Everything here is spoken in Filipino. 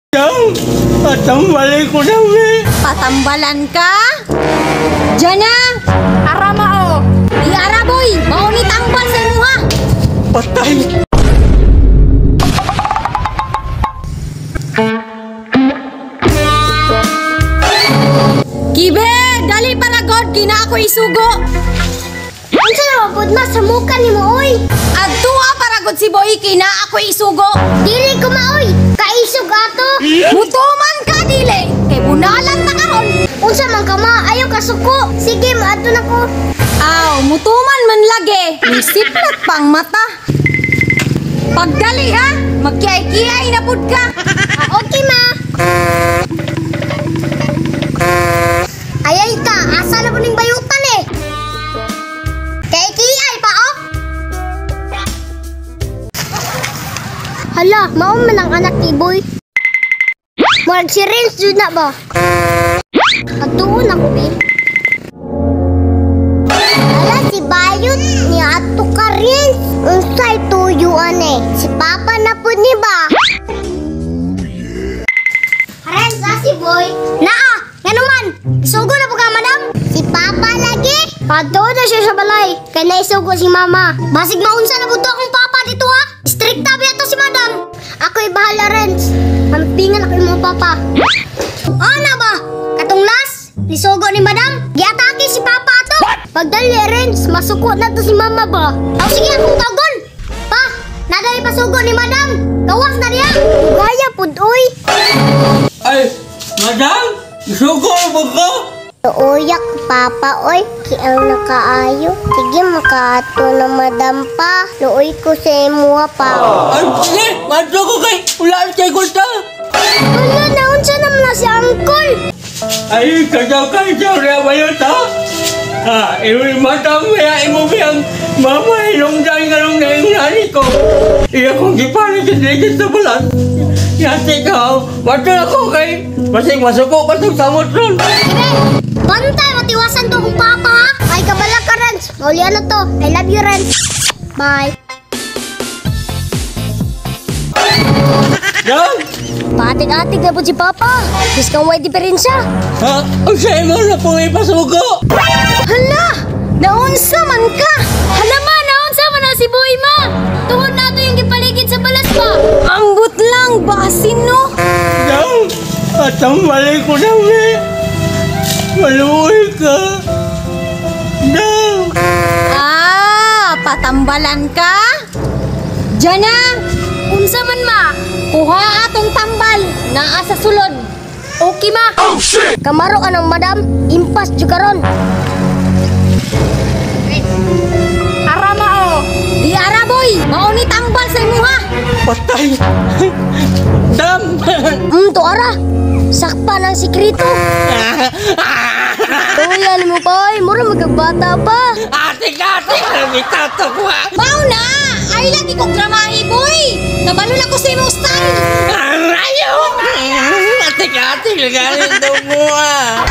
Dang, patambalay ko daw eh. Patambalan ka? Diyan na! Arama o! Di araboy! Maunit tambal sa imuha! Patay. Kibe! Dali para God! Kina ako isugo! Ang sarapod na sa muka ni mo, oy! Adtua para God si Boy! Kina ako isugo! Dili ko maoy! Kaisog ato! Mutuman ka dili! Kay bunalan ta karon! Unsa man ka ma? Ayaw ka suko! Sige, maato na ko! Aw, mutuman man lagi! Nisiplat pang mata! Pagdali ha! Magkiyay-kiyay na pud ka! Okay, ma! Ayay ka! Asa na po ning bayutan eh! Kaikiyay pa, oh! Hala, maum man ang anak ni Boy. Marag si Renz dun na ba? Atuon ako, be. Hala, si Bayot ni ato ka Renz. Unsay tuyuan eh. Si Papa na po ni ba? Renz, si Boy. Naa! Nga naman! Isugo na po ka, madam? Si Papa lagi? Patuod na siya sa balay. Kaya naisugo si Mama. Basig maunsa na po akong Papa dito ha? Strikta ba ito si madam? Ako'y bahala, Renz. Hampingan ako yung mga Papa. Ano ba? Katong last, nisugo ni madam. Giatake si Papa ato. Pagdali, Renz, masuko na to si Mama ba? O sige, akong tawgon. Pa, nadali pasugo ni madam. Gawas na niya. Gaya pud, uy. Ay, madam, isugo ba ka? Uyak, Papa, oy. Kiang nakaayo. Sige, makaato na madam pa. Luoy ko sa imuha pa. Ay, sige, madto ko kay ulaan kay Gulta. Wala, naunsa naman na si Uncle. Ay, kadaw kay Jauria ba yun, ha? Ha, iwi madam, kaya imo biyang mama, ilong dahil nga nung nangingani ko. Iya kong gipalit sa digit sa bulan. Yati ka, madto ako kay masing masuko patong samot ron. Ibe, bantay, matiwasan to kong Papa, ha? Ay, kabala ka, Renz. Maulian na to. I love you, Renz. Bye. Dam! Patig-atig na po si Papa. Dis kang may diferensya. Ha? Ang sa'yo mo na pong ipasugo! Hala! Naunsa man ka! Hala ma! Naunsa man na si Boy ma! Tuhod na to yung gipaligid sa balas pa! Ambot lang! Basin no! Dam! Patambalay ko daw eh! Maluoy ka! Dam! Ah! Patambalan ka? Diyan na! Unsa man ma! Kuha atong tambal! Naa sa sulod! Okay ma! Kamaro ka ng madam. Impas juga ron. Arama o! Di araboy! Maunit tambal sa imuha! Patay! Dam! To ara. Sakpa ng sikrito. Tuyan mo pa, ay. Mura magagbata pa. Atik-atik! Namitato ko ha! Bao na! Ay lagi kong dramahi boy! Nabalo na ko sa imong style! Ayaw! Atik-atik! Galing daw mo ha!